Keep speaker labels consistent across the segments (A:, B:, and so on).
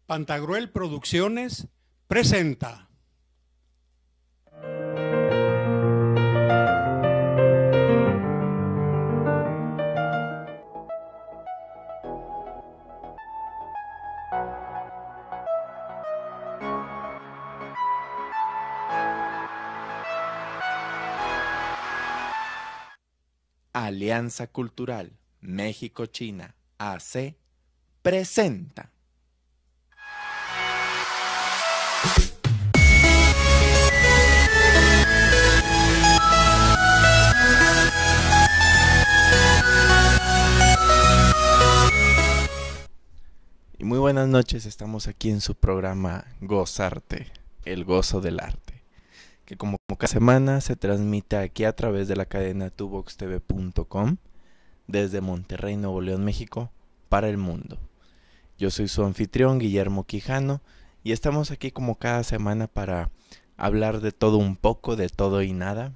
A: Pantagruel Producciones presenta.
B: Alianza Cultural México-China AC presenta. Y muy buenas noches, estamos aquí en su programa Gozarte, el gozo del arte, que como cada semana se transmite aquí a través de la cadena tuvoxtv.com desde Monterrey, Nuevo León, México, para el mundo. Yo soy su anfitrión, Guillermo Quijano, y estamos aquí como cada semana para hablar de todo un poco, de todo y nada.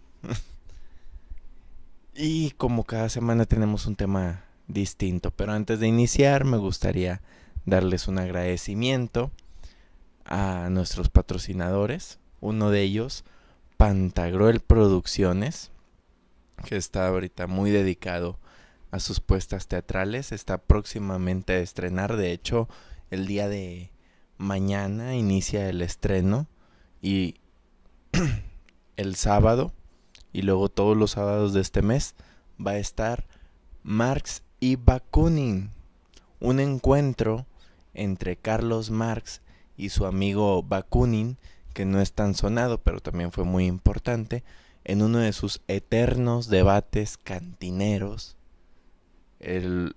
B: Y como cada semana tenemos un tema distinto, pero antes de iniciar me gustaría darles un agradecimiento a nuestros patrocinadores. Uno de ellos, Pantagruel Producciones, que está ahorita muy dedicado a sus puestas teatrales. Está próximamente a estrenar. De hecho, el día de mañana inicia el estreno. Y el sábado, y luego todos los sábados de este mes, va a estar Marx y Bakunin. Un encuentro entre Carlos Marx y su amigo Bakunin, que no es tan sonado, pero también fue muy importante, en uno de sus eternos debates cantineros.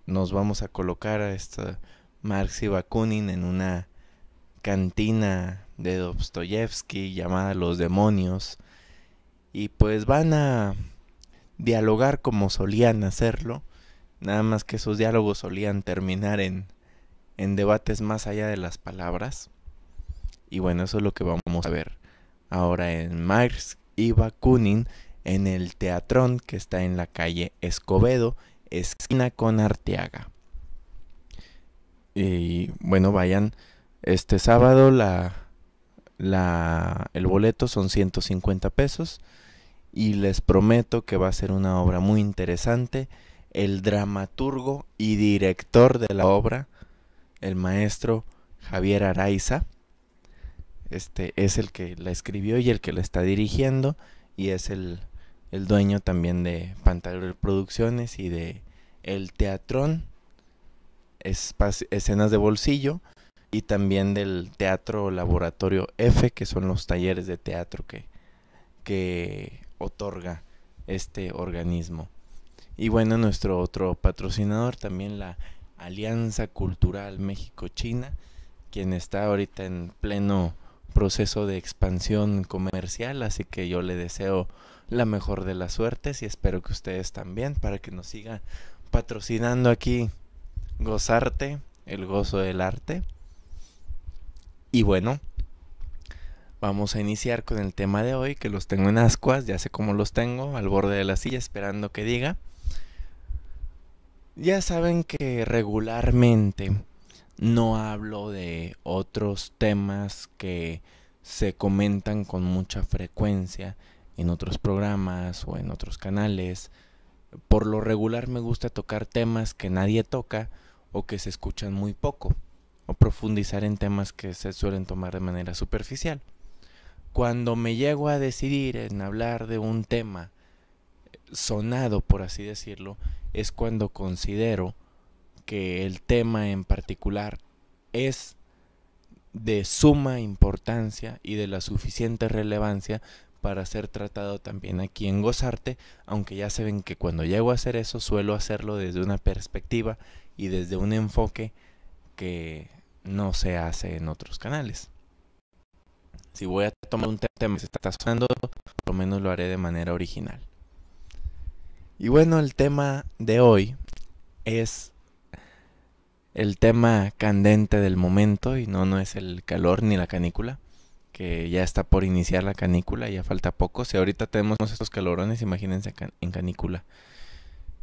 B: Nos vamos a colocar a Marx y Bakunin en una cantina de Dostoyevsky llamada Los Demonios, y pues van a dialogar como solían hacerlo, nada más que esos diálogos solían terminar en debates más allá de las palabras. Y bueno, eso es lo que vamos a ver ahora en Marx y Bakunin, en el Teatrón, que está en la calle Escobedo, esquina con Arteaga. Y bueno, vayan este sábado. El boleto son 150 pesos, y les prometo que va a ser una obra muy interesante. El dramaturgo y director de la obra, el maestro Javier Araiza, es el que la escribió y el que la está dirigiendo, y es el dueño también de Pantagruel Producciones y de El Teatrón, Escenas de Bolsillo, y también del Teatro Laboratorio F, que son los talleres de teatro que otorga este organismo. Y bueno, nuestro otro patrocinador también, la Alianza Cultural México-China, quien está ahorita en pleno proceso de expansión comercial, así que yo le deseo la mejor de las suertes y espero que ustedes también, para que nos sigan patrocinando aquí Gozarte, el gozo del arte. Y bueno, vamos a iniciar con el tema de hoy, que los tengo en ascuas, ya sé cómo los tengo, al borde de la silla esperando que diga. Ya saben que regularmente no hablo de otros temas que se comentan con mucha frecuencia en otros programas o en otros canales. Por lo regular me gusta tocar temas que nadie toca o que se escuchan muy poco, o profundizar en temas que se suelen tomar de manera superficial. Cuando me llego a decidir en hablar de un tema sonado, por así decirlo, es cuando considero que el tema en particular es de suma importancia y de la suficiente relevancia para ser tratado también aquí en Gozarte, aunque ya saben que cuando llego a hacer eso suelo hacerlo desde una perspectiva y desde un enfoque que no se hace en otros canales. Si voy a tomar un tema que se está sonando, por lo menos lo haré de manera original. Y bueno, el tema de hoy es el tema candente del momento, y no es el calor ni la canícula, que ya está por iniciar la canícula, ya falta poco. Si ahorita tenemos estos calorones, imagínense en canícula.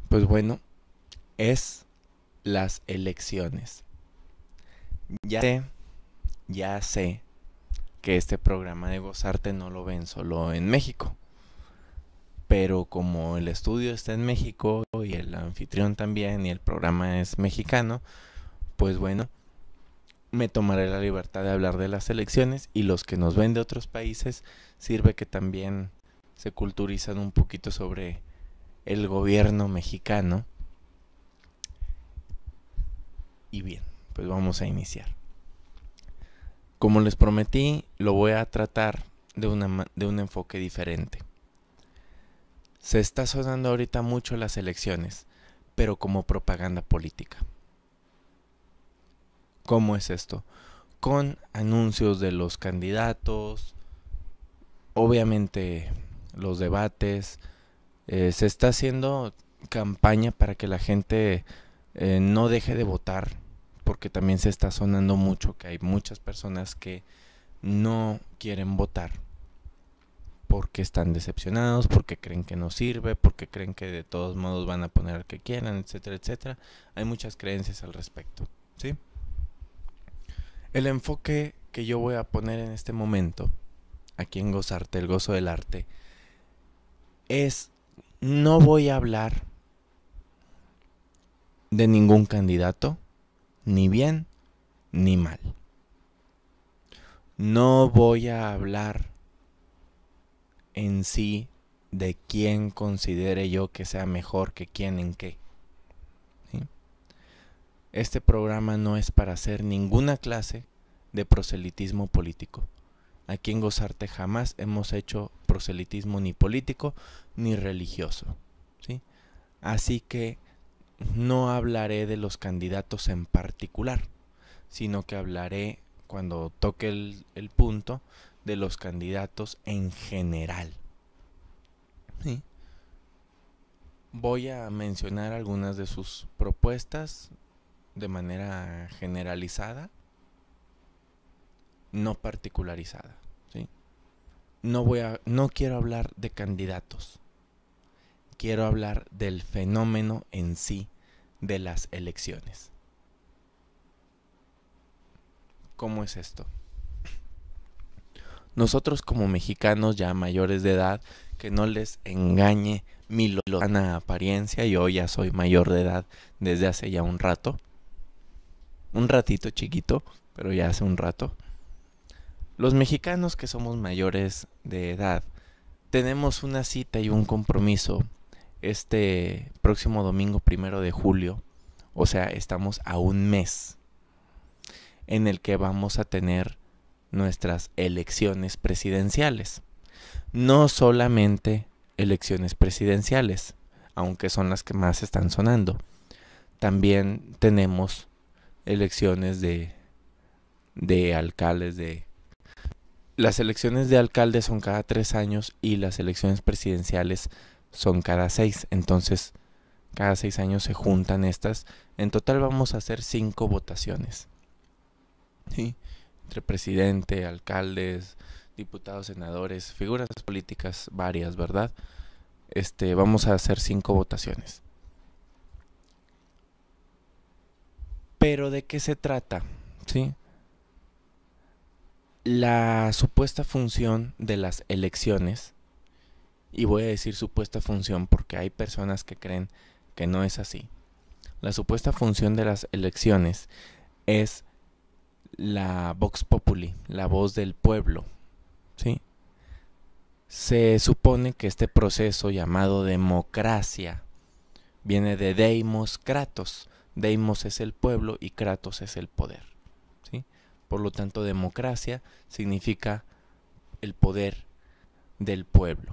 B: Pues bueno, es las elecciones. Ya sé ya sé que este programa de Gozarte no lo ven solo en México. Pero como el estudio está en México y el anfitrión también y el programa es mexicano, pues bueno, me tomaré la libertad de hablar de las elecciones, y los que nos ven de otros países sirve que también se culturizan un poquito sobre el gobierno mexicano. Y bien, pues vamos a iniciar. Como les prometí, lo voy a tratar de un enfoque diferente. Se está sonando ahorita mucho las elecciones, pero como propaganda política. ¿Cómo es esto? Con anuncios de los candidatos, obviamente los debates, se está haciendo campaña para que la gente no deje de votar, porque también se está sonando mucho que hay muchas personas que no quieren votar porque están decepcionados, porque creen que no sirve, porque creen que de todos modos van a poner al que quieran, etcétera, etcétera. Hay muchas creencias al respecto, ¿sí? El enfoque que yo voy a poner en este momento, aquí en Gozarte, el gozo del arte, es: no voy a hablar de ningún candidato, ni bien ni mal. No voy a hablar en sí de quién considere yo que sea mejor que quién en qué, ¿sí? Este programa no es para hacer ninguna clase de proselitismo político. Aquí en Gozarte jamás hemos hecho proselitismo ni político ni religioso, ¿sí? Así que no hablaré de los candidatos en particular, sino que hablaré, cuando toque el punto, de los candidatos en general, ¿sí? Voy a mencionar algunas de sus propuestas de manera generalizada, no particularizada, ¿sí? No quiero hablar de candidatos, quiero hablar del fenómeno en sí de las elecciones. ¿Cómo es esto? Nosotros como mexicanos ya mayores de edad, que no les engañe mi lozana apariencia, yo ya soy mayor de edad desde hace ya un ratito chiquito, pero ya hace un rato. Los mexicanos que somos mayores de edad tenemos una cita y un compromiso este próximo domingo 1 de julio, o sea, estamos a un mes en el que vamos a tener nuestras elecciones presidenciales. No solamente elecciones presidenciales, aunque son las que más están sonando. También tenemos elecciones de alcaldes. Las elecciones de alcaldes son cada 3 años y las elecciones presidenciales son cada 6. Entonces, cada 6 años se juntan estas. En total vamos a hacer 5 votaciones, ¿sí? Entre presidente, alcaldes, diputados, senadores, figuras políticas varias, ¿verdad? Vamos a hacer 5 votaciones. Pero ¿de qué se trata? ¿Sí? La supuesta función de las elecciones, y voy a decir supuesta función porque hay personas que creen que no es así. La supuesta función de las elecciones es la vox populi, la voz del pueblo, ¿sí? Se supone que este proceso llamado democracia viene de Deimos Kratos. Deimos es el pueblo y Kratos es el poder, ¿sí? Por lo tanto, democracia significa el poder del pueblo.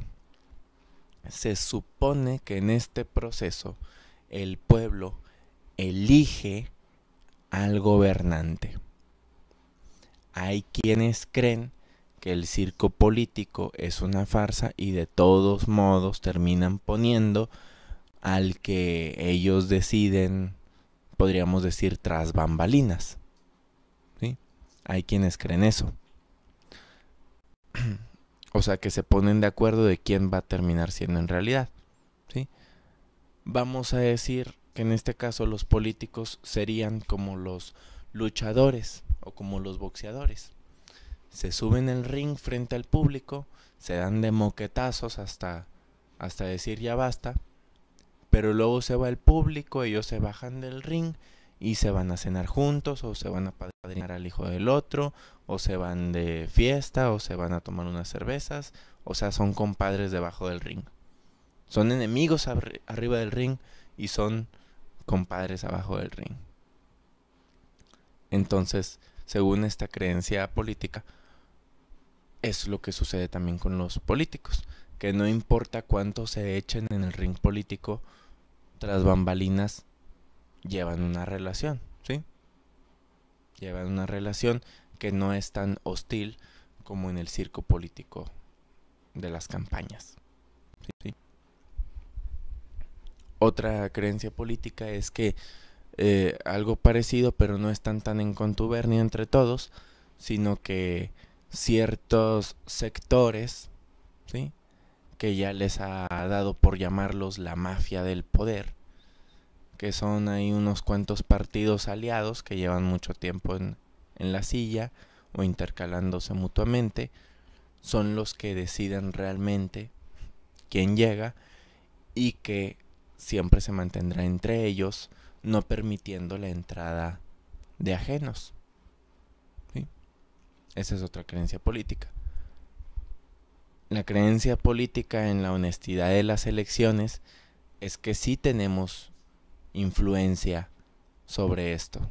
B: Se supone que en este proceso el pueblo elige al gobernante. Hay quienes creen que el circo político es una farsa y de todos modos terminan poniendo al que ellos deciden, podríamos decir, tras bambalinas, ¿sí? Hay quienes creen eso. O sea, que se ponen de acuerdo de quién va a terminar siendo en realidad, ¿sí? Vamos a decir que en este caso los políticos serían como los luchadores o como los boxeadores. Se suben al ring frente al público, se dan de moquetazos hasta decir ya basta, pero luego se va el público, ellos se bajan del ring y se van a cenar juntos, o se van a padrinar al hijo del otro, o se van de fiesta, o se van a tomar unas cervezas, o sea, son compadres debajo del ring. Son enemigos arriba del ring y son compadres abajo del ring. Entonces, según esta creencia política, es lo que sucede también con los políticos, que no importa cuánto se echen en el ring político, tras bambalinas llevan una relación, ¿sí? Llevan una relación que no es tan hostil como en el circo político de las campañas, ¿sí? Otra creencia política es que algo parecido, pero no están tan en contubernio entre todos, sino que ciertos sectores, ¿sí?, que ya les ha dado por llamarlos la mafia del poder, que son ahí unos cuantos partidos aliados que llevan mucho tiempo en la silla o intercalándose mutuamente, son los que deciden realmente quién llega y que siempre se mantendrá entre ellos, no permitiendo la entrada de ajenos, ¿sí? Esa es otra creencia política. La creencia política en la honestidad de las elecciones es que sí tenemos influencia sobre esto.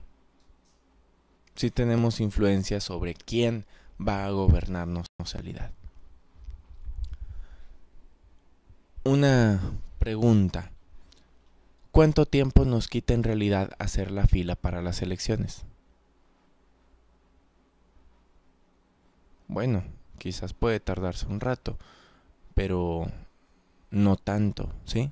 B: Sí tenemos influencia sobre quién va a gobernarnos en realidad. Una pregunta. ¿Cuánto tiempo nos quita en realidad hacer la fila para las elecciones? Bueno, quizás puede tardarse un rato, pero no tanto, ¿sí?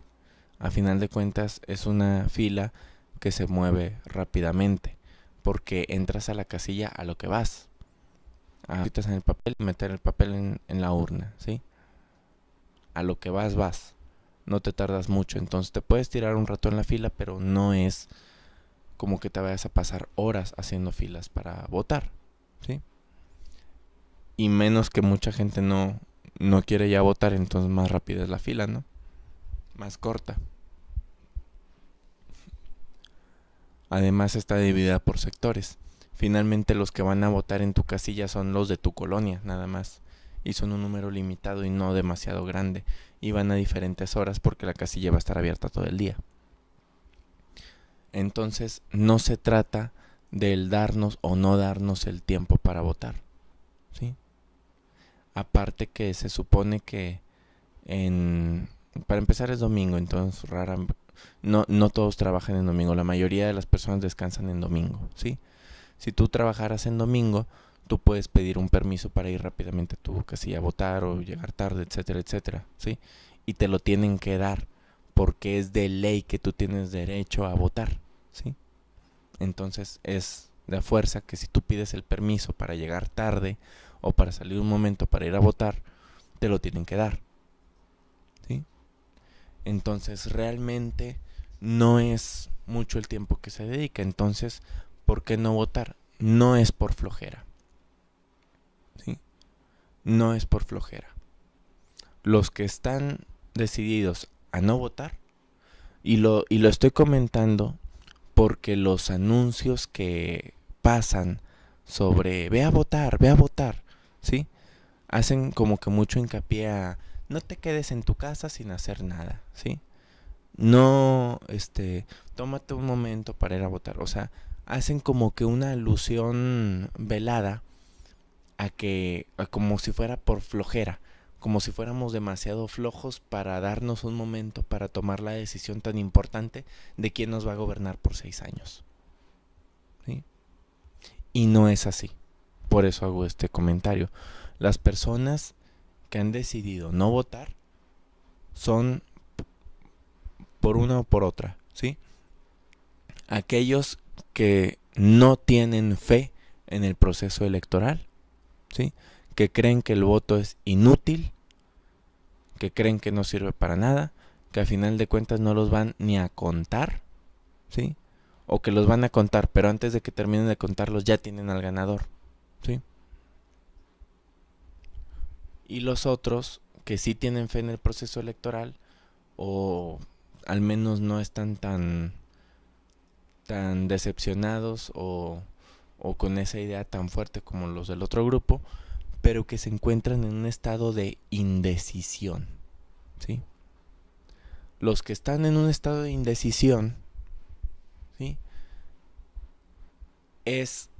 B: A final de cuentas es una fila que se mueve rápidamente, porque entras a la casilla a lo que vas. Quitas en el papel, meter el papel en la urna, ¿sí? A lo que vas. No te tardas mucho, entonces te puedes tirar un rato en la fila, pero no es como que te vayas a pasar horas haciendo filas para votar, ¿sí? Y menos que mucha gente no quiere ya votar, entonces más rápida es la fila, ¿no? Más corta. Además está dividida por sectores. Finalmente los que van a votar en tu casilla son los de tu colonia, nada más. Y son un número limitado y no demasiado grande. Y van a diferentes horas porque la casilla va a estar abierta todo el día. Entonces no se trata del darnos o no darnos el tiempo para votar, ¿sí? Aparte que se supone que para empezar es domingo, entonces no todos trabajan en domingo, la mayoría de las personas descansan en domingo, ¿sí? Si tú trabajaras en domingo, tú puedes pedir un permiso para ir rápidamente a tu casilla a votar o llegar tarde, etcétera, etcétera, ¿sí? Y te lo tienen que dar porque es de ley que tú tienes derecho a votar, ¿sí? Entonces es de fuerza que si tú pides el permiso para llegar tarde o para salir un momento para ir a votar, te lo tienen que dar, ¿sí? Entonces realmente no es mucho el tiempo que se dedica. Entonces, ¿por qué no votar? No es por flojera, ¿sí? No es por flojera. Los que están decididos a no votar, y lo estoy comentando porque los anuncios que pasan sobre ve a votar, ¿sí? Hacen como que mucho hincapié a no te quedes en tu casa sin hacer nada, ¿sí? No, tómate un momento para ir a votar. O sea, hacen como que una alusión velada a como si fuera por flojera, como si fuéramos demasiado flojos para darnos un momento para tomar la decisión tan importante de quién nos va a gobernar por 6 años, ¿sí? Y no es así. Por eso hago este comentario. Las personas que han decidido no votar son por una o por otra, ¿sí? Aquellos que no tienen fe en el proceso electoral, ¿sí? Que creen que el voto es inútil, que creen que no sirve para nada, que al final de cuentas no los van ni a contar, ¿sí? o que los van a contar, pero antes de que terminen de contarlos ya tienen al ganador, ¿sí? Y los otros que sí tienen fe en el proceso electoral, o al menos no están tan decepcionados o con esa idea tan fuerte como los del otro grupo, pero que se encuentran en un estado de indecisión, ¿sí? Los que están en un estado de indecisión, ¿sí?, es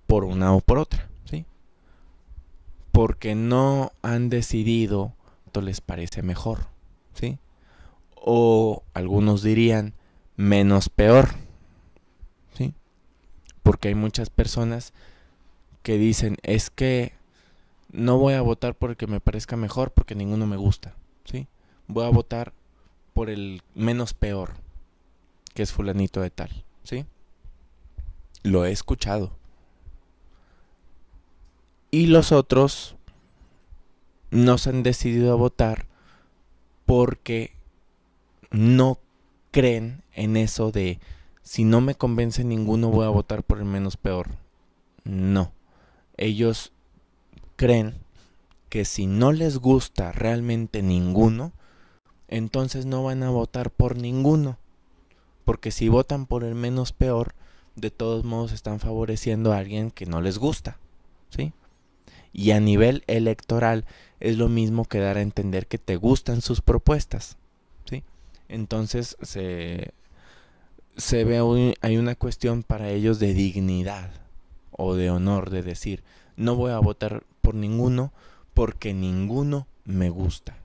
B: por una o por otra, ¿sí? Porque no han decidido cuánto les parece mejor, ¿sí? O algunos dirían menos peor, ¿sí? Porque hay muchas personas que dicen, es que no voy a votar por el que me parezca mejor porque ninguno me gusta, ¿sí? Voy a votar por el menos peor, que es fulanito de tal, ¿sí? Lo he escuchado. Y los otros no se han decidido a votar porque no creen en eso de si no me convence ninguno voy a votar por el menos peor. No. Ellos creen que si no les gusta realmente ninguno, entonces no van a votar por ninguno. Porque si votan por el menos peor, de todos modos están favoreciendo a alguien que no les gusta, ¿sí? Y a nivel electoral es lo mismo que dar a entender que te gustan sus propuestas, ¿sí? Entonces se ve, hay una cuestión para ellos de dignidad o de honor, de decir, no voy a votar por ninguno porque ninguno me gusta,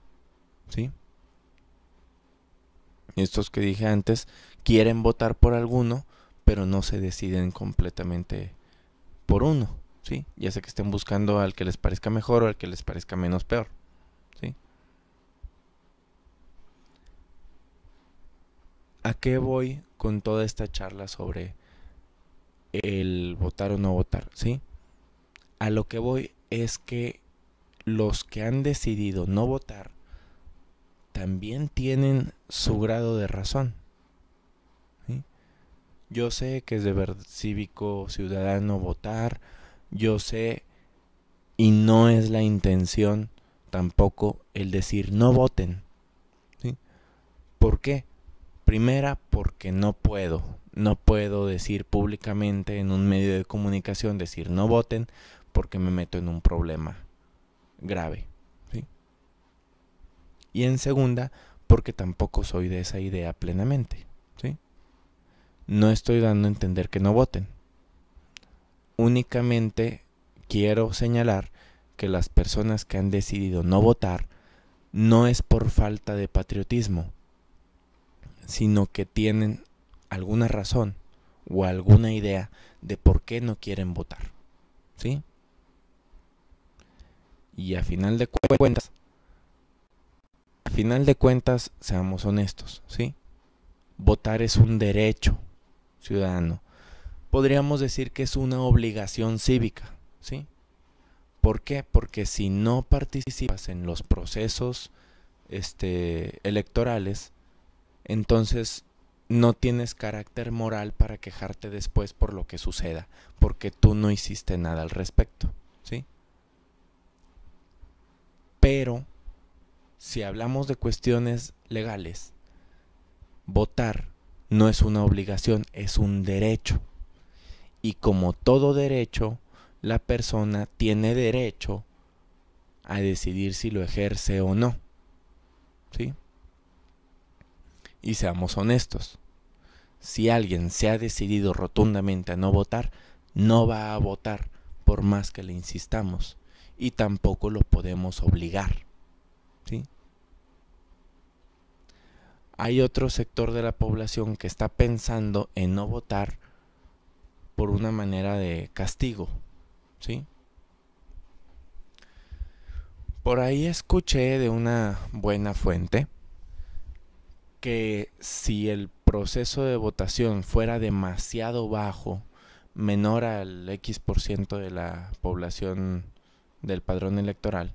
B: ¿sí? Estos que dije antes quieren votar por alguno, pero no se deciden completamente por uno, ¿sí? Ya sea que estén buscando al que les parezca mejor o al que les parezca menos peor, ¿sí? ¿A qué voy con toda esta charla sobre el votar o no votar, ¿sí? A lo que voy es que los que han decidido no votar también tienen su grado de razón, ¿sí? Yo sé que es deber cívico ciudadano votar, yo sé, y no es la intención tampoco el decir no voten, ¿sí? ¿Por qué? Primera, porque no puedo decir públicamente en un medio de comunicación, decir no voten, porque me meto en un problema grave, ¿sí? Y en segunda, porque tampoco soy de esa idea plenamente, ¿sí? No estoy dando a entender que no voten. Únicamente quiero señalar que las personas que han decidido no votar no es por falta de patriotismo, sino que tienen alguna razón o alguna idea de por qué no quieren votar, ¿sí? Y a final de cuentas, seamos honestos, ¿sí? Votar es un derecho ciudadano. Podríamos decir que es una obligación cívica, ¿sí? ¿Por qué? Porque si no participas en los procesos electorales, entonces no tienes carácter moral para quejarte después por lo que suceda, porque tú no hiciste nada al respecto, ¿sí? Pero si hablamos de cuestiones legales, votar no es una obligación, es un derecho. Y como todo derecho, la persona tiene derecho a decidir si lo ejerce o no, ¿sí? Y seamos honestos, si alguien se ha decidido rotundamente a no votar, no va a votar por más que le insistamos, y tampoco lo podemos obligar, ¿sí? Hay otro sector de la población que está pensando en no votar por una manera de castigo, ¿sí? Por ahí escuché de una buena fuente que si el proceso de votación fuera demasiado bajo, menor al X% de la población del padrón electoral,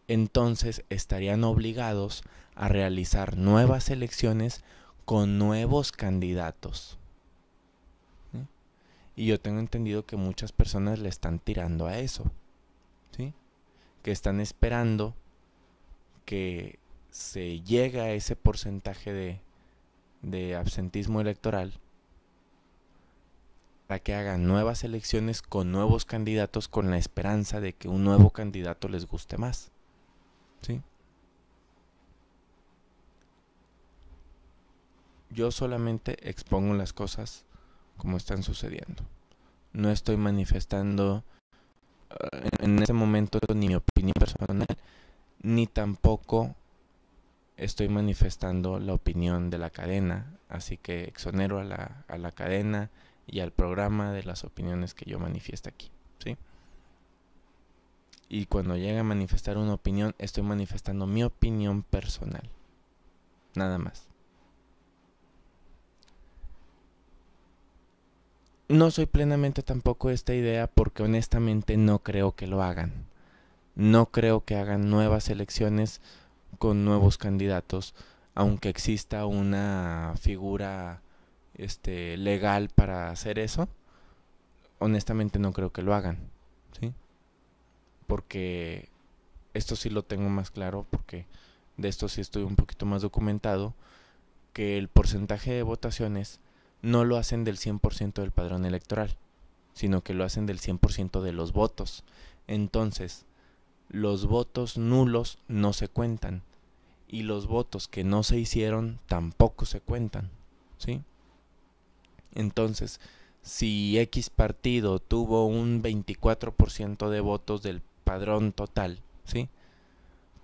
B: entonces estarían obligados a realizar nuevas elecciones con nuevos candidatos, Y yo tengo entendido que muchas personas le están tirando a eso, ¿sí? Que están esperando que se llegue a ese porcentaje de absentismo electoral para que hagan nuevas elecciones con nuevos candidatos con la esperanza de que un nuevo candidato les guste más, ¿sí? Yo solamente expongo las cosas como están sucediendo. No estoy manifestando en este momento ni mi opinión personal, ni tampoco estoy manifestando la opinión de la cadena, así que exonero a la cadena y al programa de las opiniones que yo manifieste aquí, ¿sí? Y cuando llegue a manifestar una opinión, estoy manifestando mi opinión personal, nada más. No soy plenamente tampoco de esta idea porque honestamente no creo que lo hagan. No creo que hagan nuevas elecciones con nuevos candidatos, aunque exista una figura legal para hacer eso. Honestamente no creo que lo hagan, ¿sí? Porque esto sí lo tengo más claro, porque de esto sí estoy un poquito más documentado, que el porcentaje de votaciones no lo hacen del 100% del padrón electoral, sino que lo hacen del 100% de los votos. Entonces, los votos nulos no se cuentan y los votos que no se hicieron tampoco se cuentan, ¿sí? Entonces, si X partido tuvo un 24% de votos del padrón total, ¿sí?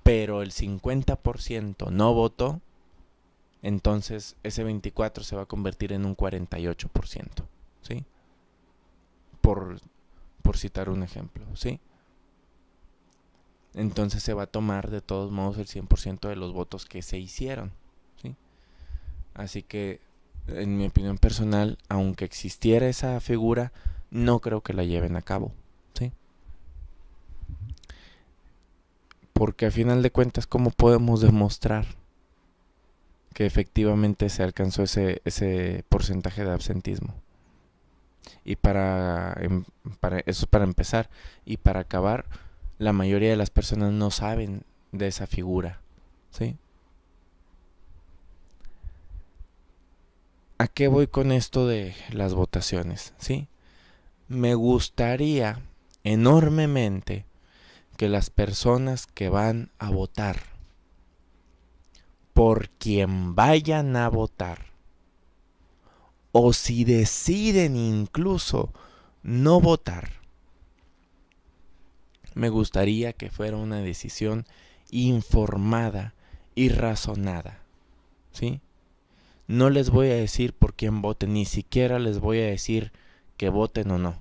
B: Pero el 50% no votó, entonces ese 24 se va a convertir en un 48%, ¿sí? Por citar un ejemplo, ¿sí? Entonces se va a tomar de todos modos el 100% de los votos que se hicieron, ¿sí? Así que, en mi opinión personal, aunque existiera esa figura, no creo que la lleven a cabo, ¿sí? Porque a final de cuentas, ¿cómo podemos demostrar que efectivamente se alcanzó ese porcentaje de absentismo? Y eso es para empezar. Y para acabar, la mayoría de las personas no saben de esa figura, ¿sí? ¿A qué voy con esto de las votaciones? ¿Sí? Me gustaría enormemente que las personas que van a votar, por quien vayan a votar, o si deciden incluso no votar, me gustaría que fuera una decisión informada y razonada, ¿sí? No les voy a decir por quién voten, ni siquiera les voy a decir que voten o no.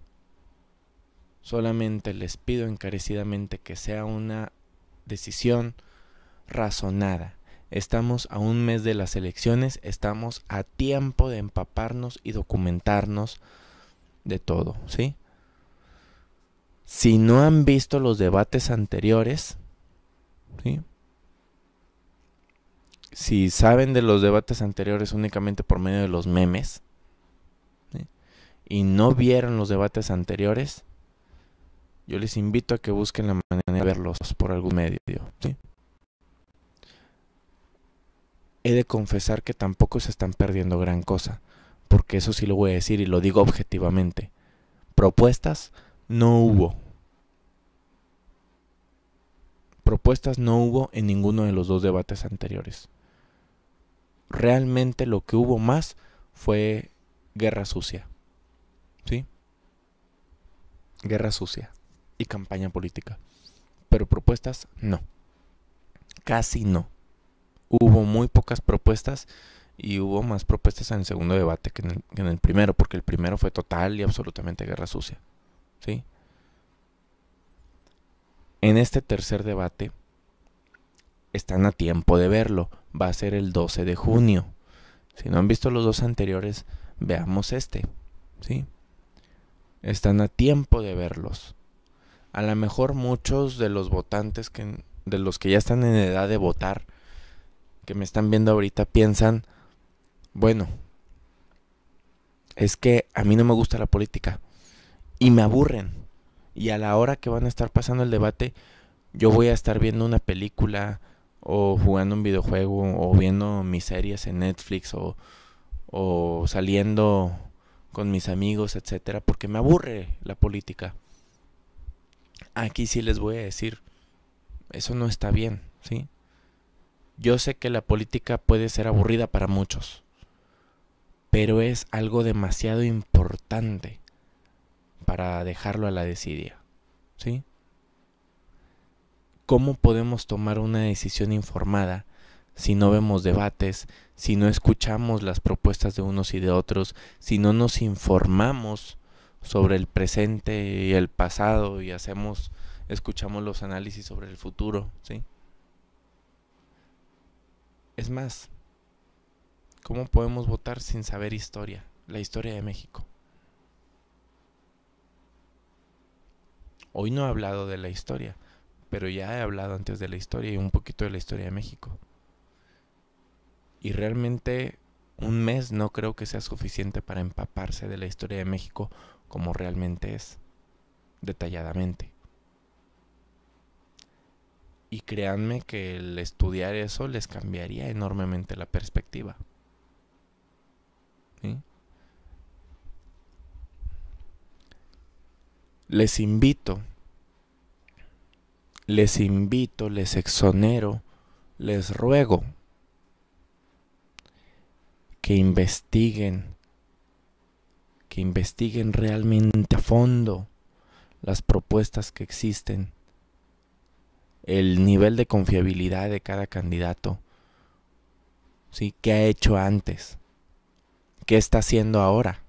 B: Solamente les pido encarecidamente que sea una decisión razonada. Estamos a un mes de las elecciones, estamos a tiempo de empaparnos y documentarnos de todo, ¿sí? Si no han visto los debates anteriores, ¿sí? Si saben de los debates anteriores únicamente por medio de los memes, ¿sí? Y no vieron los debates anteriores, yo les invito a que busquen la manera de verlos por algún medio, ¿sí? He de confesar que tampoco se están perdiendo gran cosa, porque eso sí lo voy a decir y lo digo objetivamente. Propuestas no hubo. Propuestas no hubo en ninguno de los dos debates anteriores. Realmente lo que hubo más fue guerra sucia, ¿sí? Guerra sucia y campaña política. Pero propuestas no. Casi no. Hubo muy pocas propuestas y hubo más propuestas en el segundo debate que en el primero, porque el primero fue total y absolutamente guerra sucia, ¿sí? En este tercer debate están a tiempo de verlo. Va a ser el 12 de junio. Si no han visto los dos anteriores, veamos este, ¿sí? Están a tiempo de verlos. A lo mejor muchos de los votantes, de los que ya están en edad de votar, que me están viendo ahorita, piensan, bueno, es que a mí no me gusta la política y me aburren. Y a la hora que van a estar pasando el debate, yo voy a estar viendo una película o jugando un videojuego o viendo mis series en Netflix o saliendo con mis amigos, etcétera, porque me aburre la política. Aquí sí les voy a decir, eso no está bien, ¿sí? Yo sé que la política puede ser aburrida para muchos, pero es algo demasiado importante para dejarlo a la desidia, ¿sí? ¿Cómo podemos tomar una decisión informada si no vemos debates, si no escuchamos las propuestas de unos y de otros, si no nos informamos sobre el presente y el pasado y escuchamos los análisis sobre el futuro, ¿sí? Es más, ¿cómo podemos votar sin saber historia? La historia de México. Hoy no he hablado de la historia, pero ya he hablado antes de la historia y un poquito de la historia de México. Y realmente un mes no creo que sea suficiente para empaparse de la historia de México como realmente es, detalladamente. Y créanme que el estudiar eso les cambiaría enormemente la perspectiva. ¿Sí? Les invito, les exonero, les ruego que investiguen realmente a fondo las propuestas que existen, el nivel de confiabilidad de cada candidato, ¿sí? ¿Qué ha hecho antes? ¿Qué está haciendo ahora?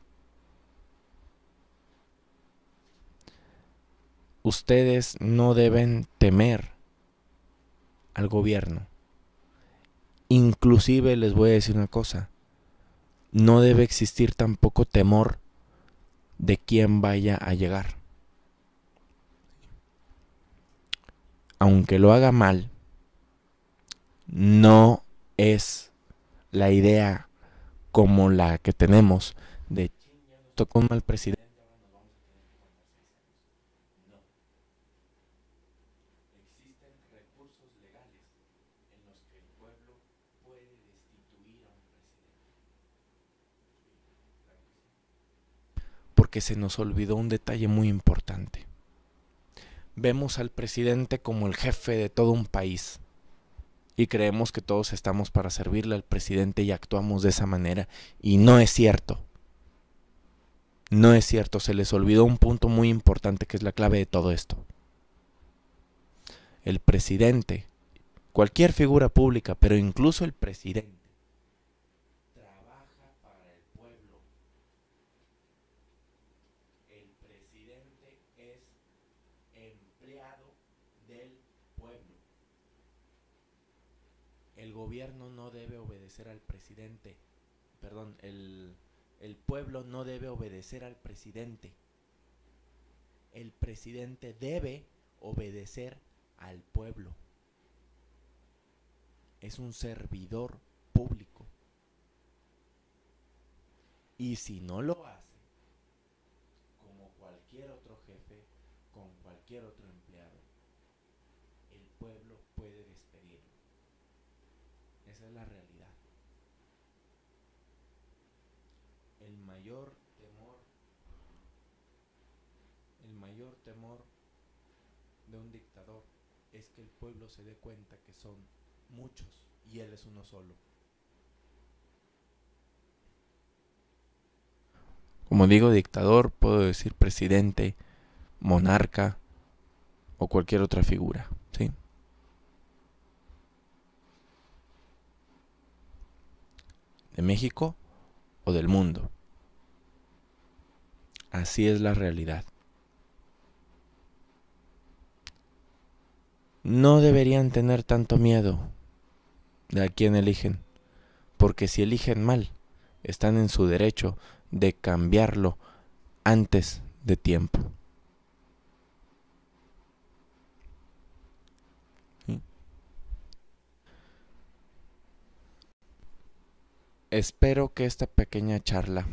B: Ustedes no deben temer al gobierno. Inclusive les voy a decir una cosa, no debe existir tampoco temor de quién vaya a llegar. Aunque lo haga mal, no es la idea como la que tenemos de tocó un mal presidente. No. Existen recursos legales en los que el pueblo puede destituir a un presidente. Porque se nos olvidó un detalle muy importante. Vemos al presidente como el jefe de todo un país y creemos que todos estamos para servirle al presidente y actuamos de esa manera, y no es cierto. No es cierto, se les olvidó un punto muy importante que es la clave de todo esto. El presidente, cualquier figura pública, pero incluso el presidente, trabaja para el pueblo. El presidente es empleado del pueblo. El gobierno no debe obedecer al presidente. Perdón, el pueblo no debe obedecer al presidente. El presidente debe obedecer al pueblo. Es un servidor público. Y si no lo hace, como cualquier otro jefe, con cualquier otro empleado, el pueblo puede despedirlo. Esa es la realidad. El mayor temor de un dictador es que el pueblo se dé cuenta que son muchos y él es uno solo. Como digo dictador, puedo decir presidente, monarca o cualquier otra figura, ¿sí? De México o del mundo. Así es la realidad. No deberían tener tanto miedo de a quién eligen, porque si eligen mal, están en su derecho de cambiarlo antes de tiempo. ¿Sí? Espero que esta pequeña charla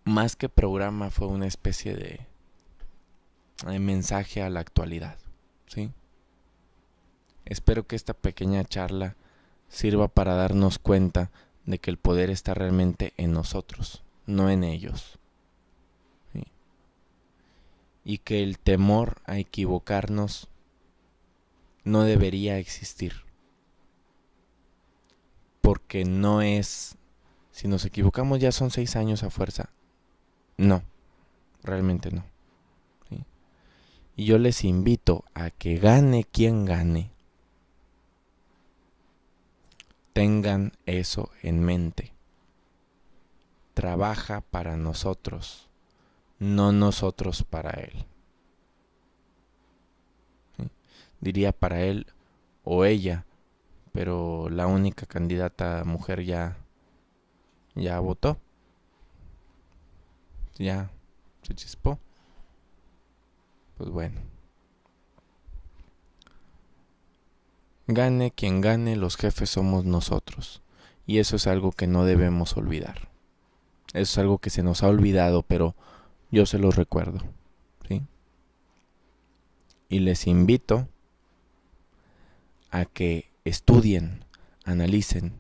B: más que programa fue una especie de mensaje a la actualidad, ¿sí? Espero que esta pequeña charla sirva para darnos cuenta de que el poder está realmente en nosotros, no en ellos, ¿sí? Y que el temor a equivocarnos no debería existir, porque no es, si nos equivocamos ya son 6 años a fuerza, no, realmente no, ¿sí? Y yo les invito a que gane quien gane, tengan eso en mente. Trabaja para nosotros, no nosotros para él. ¿Sí? Diría para él o ella, pero la única candidata mujer ya votó. Ya se chispó. Pues bueno. Gane quien gane, los jefes somos nosotros. Y eso es algo que no debemos olvidar. Eso es algo que se nos ha olvidado, pero yo se los recuerdo, ¿sí? Y les invito a que estudien, analicen,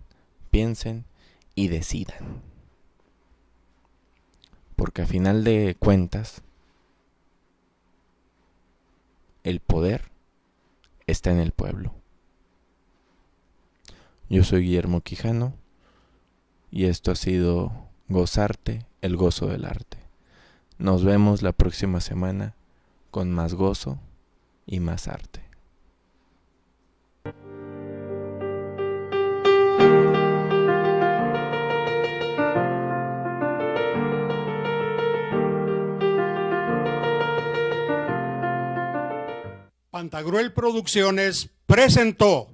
B: piensen y decidan. Porque a final de cuentas, el poder está en el pueblo. Yo soy Guillermo Quijano y esto ha sido Gozarte, el gozo del arte. Nos vemos la próxima semana con más gozo y más arte.
A: Pantagruel Producciones presentó.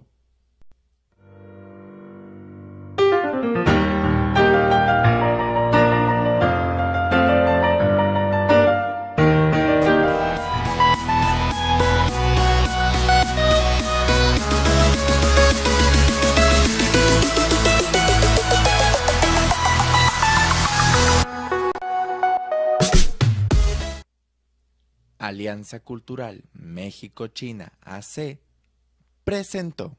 B: Alianza Cultural México-China AC presentó.